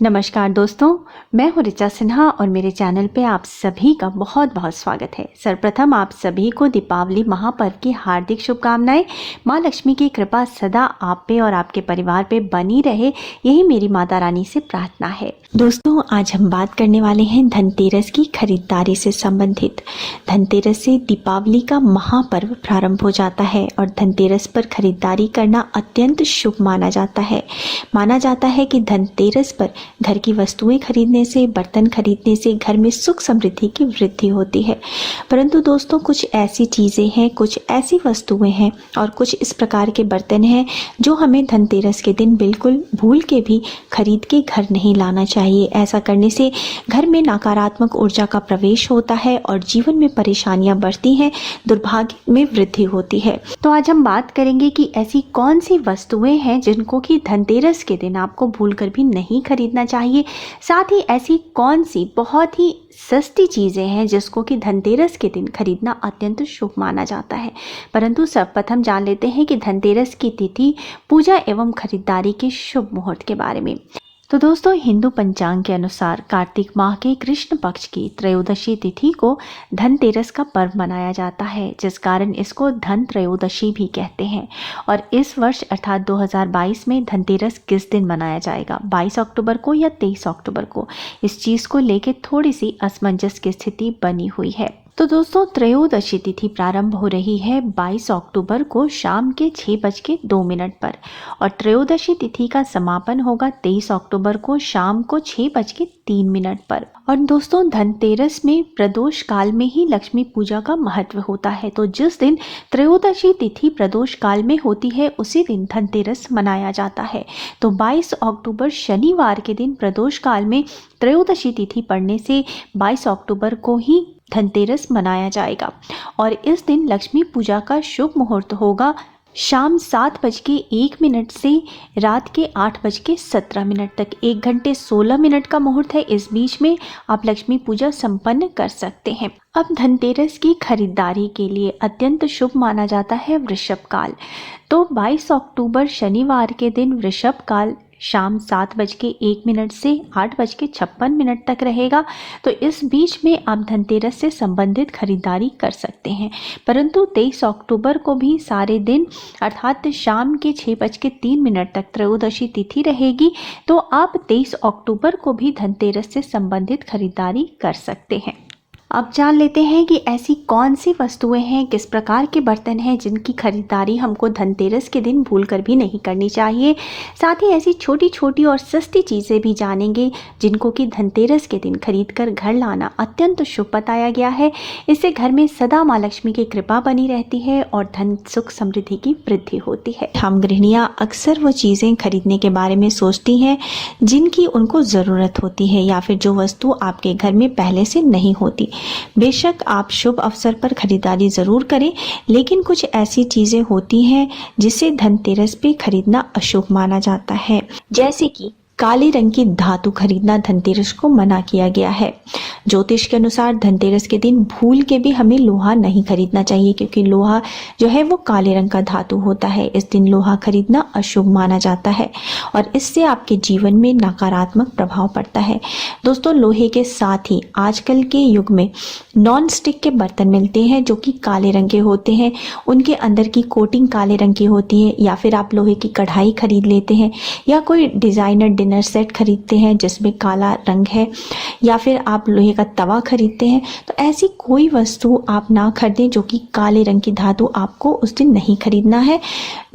नमस्कार दोस्तों, मैं हूँ ऋचा सिन्हा और मेरे चैनल पे आप सभी का बहुत बहुत स्वागत है। सर्वप्रथम आप सभी को दीपावली महापर्व की हार्दिक शुभकामनाएं। माँ लक्ष्मी की कृपा सदा आप पे और आपके परिवार पे बनी रहे, यही मेरी माता रानी से प्रार्थना है। दोस्तों, आज हम बात करने वाले हैं धनतेरस की खरीदारी से संबंधित। धनतेरस से दीपावली का महापर्व प्रारंभ हो जाता है और धनतेरस पर खरीदारी करना अत्यंत शुभ माना जाता है। माना जाता है कि धनतेरस पर घर की वस्तुएं खरीदने से, बर्तन खरीदने से घर में सुख समृद्धि की वृद्धि होती है। परंतु दोस्तों, कुछ ऐसी चीज़ें हैं, कुछ ऐसी वस्तुएं हैं और कुछ इस प्रकार के बर्तन हैं जो हमें धनतेरस के दिन बिल्कुल भूल के भी खरीद के घर नहीं लाना चाहिए। ऐसा करने से घर में नकारात्मक ऊर्जा का प्रवेश होता है और जीवन में परेशानियां बढ़ती हैं, दुर्भाग्य में वृद्धि होती है। तो आज हम बात करेंगे कि ऐसी कौन सी वस्तुएं हैं जिनको कि धनतेरस के दिन आपको भूलकर भी नहीं खरीदना चाहिए। साथ ही ऐसी कौन सी बहुत ही सस्ती चीज़ें हैं जिसको कि धनतेरस के दिन खरीदना अत्यंत शुभ माना जाता है। परंतु सर्वप्रथम जान लेते हैं कि धनतेरस की तिथि, पूजा एवं खरीदारी के शुभ मुहूर्त के बारे में। तो दोस्तों, हिंदू पंचांग के अनुसार कार्तिक माह के कृष्ण पक्ष की त्रयोदशी तिथि को धनतेरस का पर्व मनाया जाता है, जिस कारण इसको धन त्रयोदशी भी कहते हैं। और इस वर्ष अर्थात 2022 में धनतेरस किस दिन मनाया जाएगा, 22 अक्टूबर को या 23 अक्टूबर को, इस चीज़ को लेकर थोड़ी सी असमंजस की स्थिति बनी हुई है। तो दोस्तों, त्रयोदशी तिथि प्रारंभ हो रही है 22 अक्टूबर को शाम के 6:02 पर और त्रयोदशी तिथि का समापन होगा 23 अक्टूबर को शाम को 6:03 पर। और दोस्तों, धनतेरस में प्रदोष काल में ही लक्ष्मी पूजा का महत्व होता है। तो जिस दिन त्रयोदशी तिथि प्रदोष काल में होती है उसी दिन धनतेरस मनाया जाता है। तो 22 अक्टूबर शनिवार के दिन प्रदोष काल में त्रयोदशी तिथि पड़ने से 22 अक्टूबर को ही धनतेरस मनाया जाएगा। और इस दिन लक्ष्मी पूजा का शुभ मुहूर्त होगा शाम 7:01 से रात के 8:17 तक। 1 घंटे 16 मिनट का मुहूर्त है। इस बीच में आप लक्ष्मी पूजा संपन्न कर सकते हैं। अब धनतेरस की खरीदारी के लिए अत्यंत शुभ माना जाता है वृषभ काल। तो 22 अक्टूबर शनिवार के दिन वृषभ काल शाम 7:01 से 8:56 तक रहेगा। तो इस बीच में आप धनतेरस से संबंधित खरीदारी कर सकते हैं। परंतु 23 अक्टूबर को भी सारे दिन अर्थात शाम के 6:03 तक त्रयोदशी तिथि रहेगी। तो आप 23 अक्टूबर को भी धनतेरस से संबंधित खरीदारी कर सकते हैं। अब जान लेते हैं कि ऐसी कौन सी वस्तुएं हैं, किस प्रकार के बर्तन हैं जिनकी खरीदारी हमको धनतेरस के दिन भूलकर भी नहीं करनी चाहिए। साथ ही ऐसी छोटी छोटी और सस्ती चीज़ें भी जानेंगे जिनको कि धनतेरस के दिन खरीदकर घर लाना अत्यंत शुभ बताया गया है। इससे घर में सदा माँ लक्ष्मी की कृपा बनी रहती है और धन सुख समृद्धि की वृद्धि होती है। हम गृहिणियाँ अक्सर वो चीज़ें खरीदने के बारे में सोचती हैं जिनकी उनको ज़रूरत होती है या फिर जो वस्तु आपके घर में पहले से नहीं होती। बेशक आप शुभ अवसर पर खरीदारी जरूर करें, लेकिन कुछ ऐसी चीजें होती हैं जिसे धनतेरस पे खरीदना अशुभ माना जाता है। जैसे कि काले रंग की धातु खरीदना धनतेरस को मना किया गया है। ज्योतिष के अनुसार धनतेरस के दिन भूल के भी हमें लोहा नहीं खरीदना चाहिए, क्योंकि लोहा जो है वो काले रंग का धातु होता है। इस दिन लोहा खरीदना अशुभ माना जाता है और इससे आपके जीवन में नकारात्मक प्रभाव पड़ता है। दोस्तों, लोहे के साथ ही आजकल के युग में नॉन स्टिक के बर्तन मिलते हैं जो कि काले रंग के होते हैं। उनके अंदर की कोटिंग काले रंग की होती है। या फिर आप लोहे की कढ़ाई खरीद लेते हैं या कोई डिजाइनर डिनर सेट खरीदते हैं जिसमें काला रंग है, या फिर आप लोहे का तवा खरीदते हैं। तो ऐसी कोई वस्तु आप ना खरीदें जो कि काले रंग की धातु आपको उस दिन नहीं खरीदना है।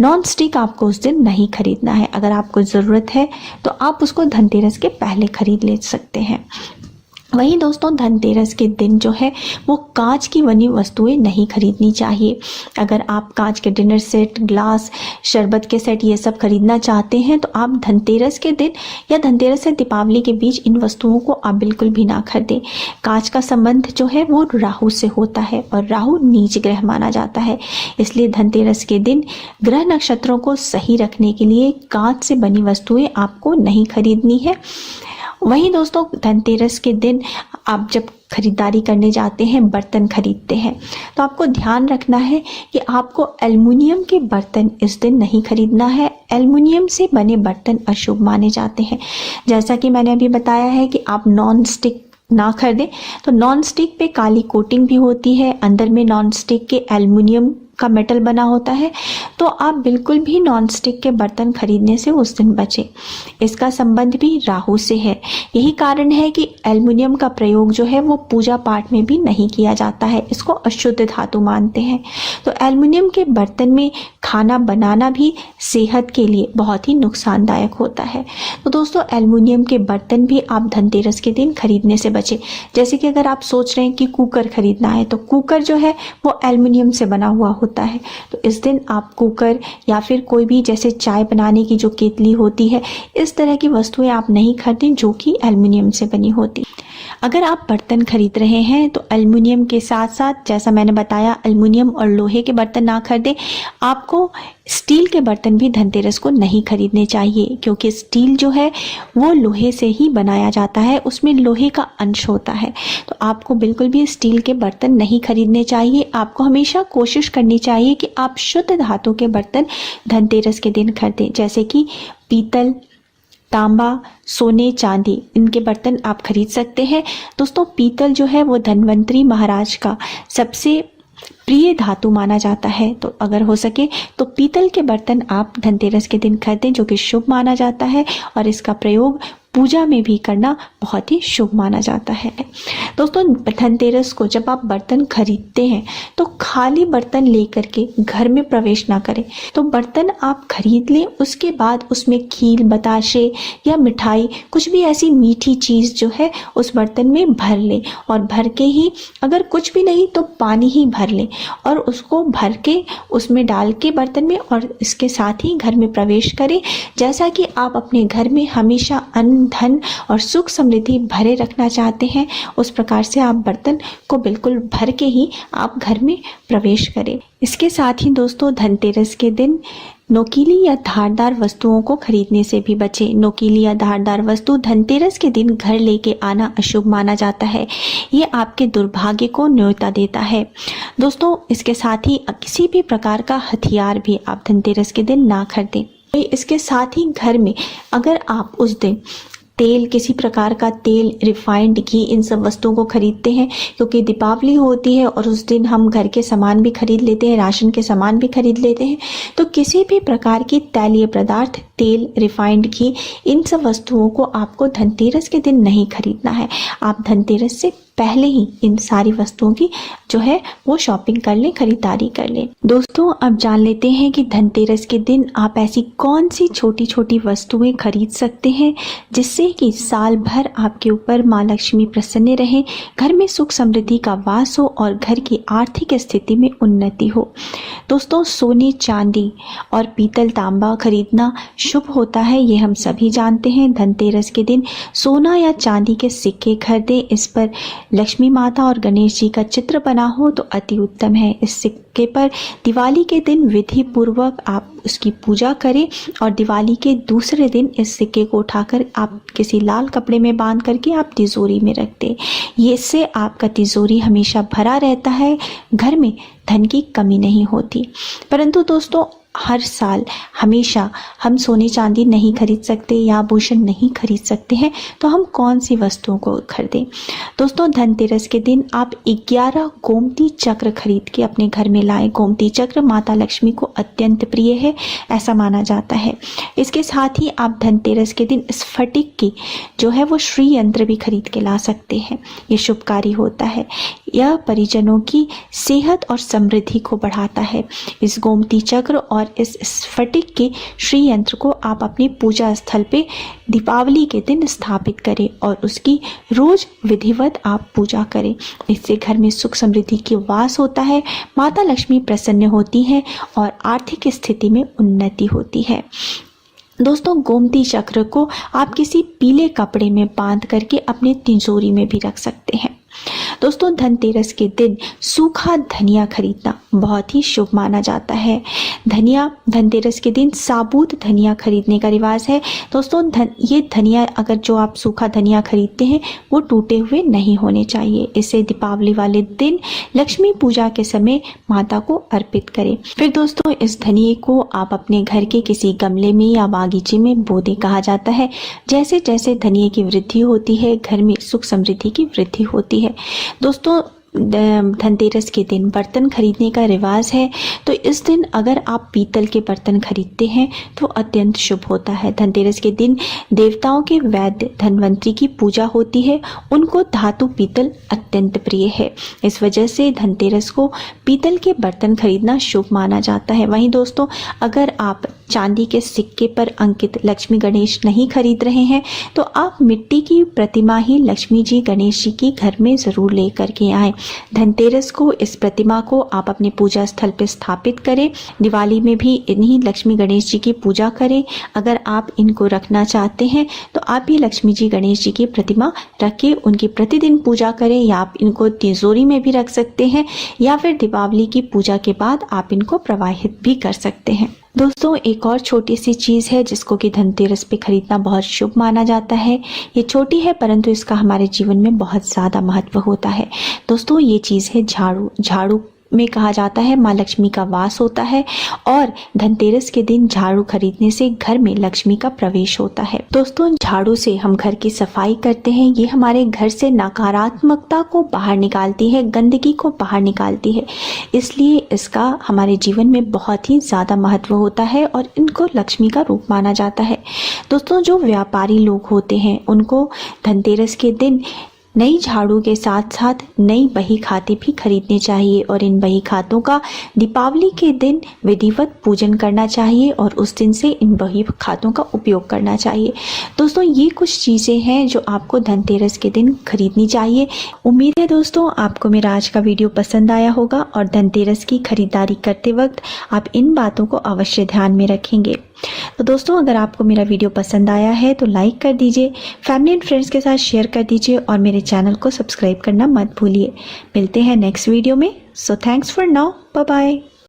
नॉन स्टिक आपको उस दिन नहीं खरीदना है। अगर आपको ज़रूरत है तो आप उसको धनतेरस के पहले खरीद ले सकते हैं। वहीं दोस्तों, धनतेरस के दिन जो है वो कांच की बनी वस्तुएं नहीं खरीदनी चाहिए। अगर आप कांच के डिनर सेट, ग्लास, शरबत के सेट ये सब खरीदना चाहते हैं तो आप धनतेरस के दिन या धनतेरस से दीपावली के बीच इन वस्तुओं को आप बिल्कुल भी ना खरीदें। कांच का संबंध जो है वो राहु से होता है और राहु नीच ग्रह माना जाता है। इसलिए धनतेरस के दिन ग्रह नक्षत्रों को सही रखने के लिए कांच से बनी वस्तुएं आपको नहीं खरीदनी है। वहीं दोस्तों धनतेरस के दिन आप जब खरीदारी करने जाते हैं, बर्तन खरीदते हैं, तो आपको ध्यान रखना है कि आपको एल्युमिनियम के बर्तन इस दिन नहीं खरीदना है। एल्युमिनियम से बने बर्तन अशुभ माने जाते हैं। जैसा कि मैंने अभी बताया है कि आप नॉन स्टिक ना खरीदें, तो नॉन स्टिक पे काली कोटिंग भी होती है, अंदर में नॉन स्टिक के एल्युमिनियम का मेटल बना होता है, तो आप बिल्कुल भी नॉन स्टिक के बर्तन खरीदने से उस दिन बचें। इसका संबंध भी राहु से है। यही कारण है कि एल्युमिनियम का प्रयोग जो है वो पूजा पाठ में भी नहीं किया जाता है, इसको अशुद्ध धातु मानते हैं। तो एल्युमिनियम के बर्तन में खाना बनाना भी सेहत के लिए बहुत ही नुकसानदायक होता है। तो दोस्तों एल्युमिनियम के बर्तन भी आप धनतेरस के दिन खरीदने से बचें। जैसे कि अगर आप सोच रहे हैं कि कुकर खरीदना है, तो कुकर जो है वो एल्युमिनियम से बना हुआ होता है, तो इस दिन आप कुकर या फिर कोई भी जैसे चाय बनाने की जो केतली होती है, इस तरह की वस्तुएं आप नहीं खरीदें जो कि एल्युमिनियम से बनी होती। अगर आप बर्तन खरीद रहे हैं तो एल्युमिनियम के साथ साथ, जैसा मैंने बताया, एल्युमिनियम और लोहे के बर्तन ना खरीदें। आपको स्टील के बर्तन भी धनतेरस को नहीं खरीदने चाहिए, क्योंकि स्टील जो है वो लोहे से ही बनाया जाता है, उसमें लोहे का अंश होता है। तो आपको बिल्कुल भी स्टील के बर्तन नहीं खरीदने चाहिए। आपको हमेशा कोशिश करनी चाहिए कि आप शुद्ध धातु के बर्तन धनतेरस के दिन खरीदें, जैसे कि पीतल, तांबा, सोने, चांदी, इनके बर्तन आप खरीद सकते हैं। दोस्तों पीतल जो है वो धन्वंतरी महाराज का सबसे प्रिय धातु माना जाता है, तो अगर हो सके तो पीतल के बर्तन आप धनतेरस के दिन खरीदें, जो कि शुभ माना जाता है और इसका प्रयोग पूजा में भी करना बहुत ही शुभ माना जाता है। दोस्तों धनतेरस को जब आप बर्तन खरीदते हैं तो खाली बर्तन लेकर के घर में प्रवेश ना करें। तो बर्तन आप खरीद लें, उसके बाद उसमें खीर, बताशे या मिठाई, कुछ भी ऐसी मीठी चीज़ जो है उस बर्तन में भर लें, और भर के ही, अगर कुछ भी नहीं तो पानी ही भर लें और उसको भर के उसमें डाल के बर्तन में, और इसके साथ ही घर में प्रवेश करें। जैसा कि आप अपने घर में हमेशा अन्न, धन और सुख समृद्धि भरे रखना चाहते हैं, उस प्रकार से आप बर्तन को बिल्कुल भर के ही आप घर में प्रवेश करें। इसके साथ ही दोस्तों धनतेरस के दिन नोकीली या धारदार वस्तुओं को खरीदने से भी बचें। नोकीली या धारदार वस्तु धनतेरस के दिन घर लेके आना अशुभ माना जाता है। ये आपके दुर्भाग्य को न्योता देता है। दोस्तों इसके साथ ही किसी भी प्रकार का हथियार भी आप धनतेरस के दिन ना खरीदें। इसके साथ ही घर में अगर आप उस दिन तेल, किसी प्रकार का तेल, रिफाइंड घी, इन सब वस्तुओं को खरीदते हैं, क्योंकि दीपावली होती है और उस दिन हम घर के सामान भी खरीद लेते हैं, राशन के सामान भी खरीद लेते हैं, तो किसी भी प्रकार की तैलीय पदार्थ, तेल, रिफाइंड घी, इन सब वस्तुओं को आपको धनतेरस के दिन नहीं खरीदना है। आप धनतेरस से पहले ही इन सारी वस्तुओं की जो है वो शॉपिंग कर लें, खरीदारी कर लें। दोस्तों अब जान लेते हैं कि धनतेरस के दिन आप ऐसी कौन सी छोटी छोटी वस्तुएं खरीद सकते हैं जिससे कि साल भर आपके ऊपर माँ लक्ष्मी प्रसन्न रहे, घर में सुख समृद्धि का वास हो और घर की आर्थिक स्थिति में उन्नति हो। दोस्तों सोने, चांदी और पीतल, तांबा खरीदना शुभ होता है, ये हम सभी जानते हैं। धनतेरस के दिन सोना या चांदी के सिक्के खरीदें, इस पर लक्ष्मी माता और गणेश जी का चित्र बना हो तो अति उत्तम है। इस सिक्के पर दिवाली के दिन विधि पूर्वक आप उसकी पूजा करें और दिवाली के दूसरे दिन इस सिक्के को उठाकर आप किसी लाल कपड़े में बांध करके आप तिजोरी में रख दें। ये इससे आपका तिजोरी हमेशा भरा रहता है, घर में धन की कमी नहीं होती। परंतु दोस्तों हर साल हमेशा हम सोने चांदी नहीं खरीद सकते या आभूषण नहीं खरीद सकते हैं, तो हम कौन सी वस्तुओं को खरीदें? दोस्तों धनतेरस के दिन आप 11 गोमती चक्र खरीद के अपने घर में लाएं। गोमती चक्र माता लक्ष्मी को अत्यंत प्रिय है, ऐसा माना जाता है। इसके साथ ही आप धनतेरस के दिन स्फटिक की जो है वो श्री यंत्र भी खरीद के ला सकते हैं, ये शुभकारी होता है। यह परिजनों की सेहत और समृद्धि को बढ़ाता है। इस गोमती चक्र और इस स्फटिक के श्री यंत्र को आप अपनी पूजा स्थल पे दीपावली के दिन स्थापित करें और उसकी रोज विधिवत आप पूजा करें। इससे घर में सुख समृद्धि की वास होता है, माता लक्ष्मी प्रसन्न होती है और आर्थिक स्थिति में उन्नति होती है। दोस्तों गोमती चक्र को आप किसी पीले कपड़े में बांध करके अपने तिजोरी में भी रख सकते हैं। दोस्तों धनतेरस के दिन सूखा धनिया खरीदना बहुत ही शुभ माना जाता है। धनिया धनतेरस के दिन साबुत धनिया खरीदने का रिवाज है। दोस्तों ये धनिया अगर जो आप सूखा धनिया खरीदते हैं वो टूटे हुए नहीं होने चाहिए। इसे दीपावली वाले दिन लक्ष्मी पूजा के समय माता को अर्पित करें। फिर दोस्तों इस धनिये को आप अपने घर के किसी गमले में या बागीचे में बो दें। कहा जाता है जैसे जैसे धनिये की वृद्धि होती है घर में सुख समृद्धि की वृद्धि होती है। दोस्तों धनतेरस के दिन बर्तन खरीदने का रिवाज है, तो इस दिन अगर आप पीतल के बर्तन खरीदते हैं तो अत्यंत शुभ होता है। धनतेरस के दिन देवताओं के वैद्य धन्वंतरी की पूजा होती है, उनको धातु पीतल अत्यंत प्रिय है। इस वजह से धनतेरस को पीतल के बर्तन खरीदना शुभ माना जाता है। वहीं दोस्तों अगर आप चांदी के सिक्के पर अंकित लक्ष्मी गणेश नहीं खरीद रहे हैं तो आप मिट्टी की प्रतिमा ही लक्ष्मी जी गणेश जी की घर में ज़रूर लेकर के आएँ। धनतेरस को इस प्रतिमा को आप अपने पूजा स्थल पर स्थापित करें। दिवाली में भी इन्हीं लक्ष्मी गणेश जी की पूजा करें। अगर आप इनको रखना चाहते हैं तो आप ये लक्ष्मी जी गणेश जी की प्रतिमा रख के उनकी प्रतिदिन पूजा करें, या आप इनको तिजोरी में भी रख सकते हैं, या फिर दीपावली की पूजा के बाद आप इनको प्रवाहित भी कर सकते हैं। दोस्तों एक और छोटी सी चीज़ है जिसको कि धनतेरस पे खरीदना बहुत शुभ माना जाता है। ये छोटी है परंतु इसका हमारे जीवन में बहुत ज़्यादा महत्व होता है। दोस्तों ये चीज़ है झाड़ू। झाड़ू में कहा जाता है माँ लक्ष्मी का वास होता है, और धनतेरस के दिन झाड़ू खरीदने से घर में लक्ष्मी का प्रवेश होता है। दोस्तों झाड़ू से हम घर की सफाई करते हैं, ये हमारे घर से नकारात्मकता को बाहर निकालती है, गंदगी को बाहर निकालती है, इसलिए इसका हमारे जीवन में बहुत ही ज़्यादा महत्व होता है और इनको लक्ष्मी का रूप माना जाता है। दोस्तों जो व्यापारी लोग होते हैं उनको धनतेरस के दिन नई झाड़ू के साथ साथ नई बही खाते भी खरीदने चाहिए, और इन बही खातों का दीपावली के दिन विधिवत पूजन करना चाहिए और उस दिन से इन बही खातों का उपयोग करना चाहिए। दोस्तों ये कुछ चीज़ें हैं जो आपको धनतेरस के दिन खरीदनी चाहिए। उम्मीद है दोस्तों आपको मेरा आज का वीडियो पसंद आया होगा और धनतेरस की खरीदारी करते वक्त आप इन बातों को अवश्य ध्यान में रखेंगे। तो दोस्तों अगर आपको मेरा वीडियो पसंद आया है तो लाइक कर दीजिए, फैमिली एंड फ्रेंड्स के साथ शेयर कर दीजिए और मेरे चैनल को सब्सक्राइब करना मत भूलिए। मिलते हैं नेक्स्ट वीडियो में। So thanks for now, bye bye.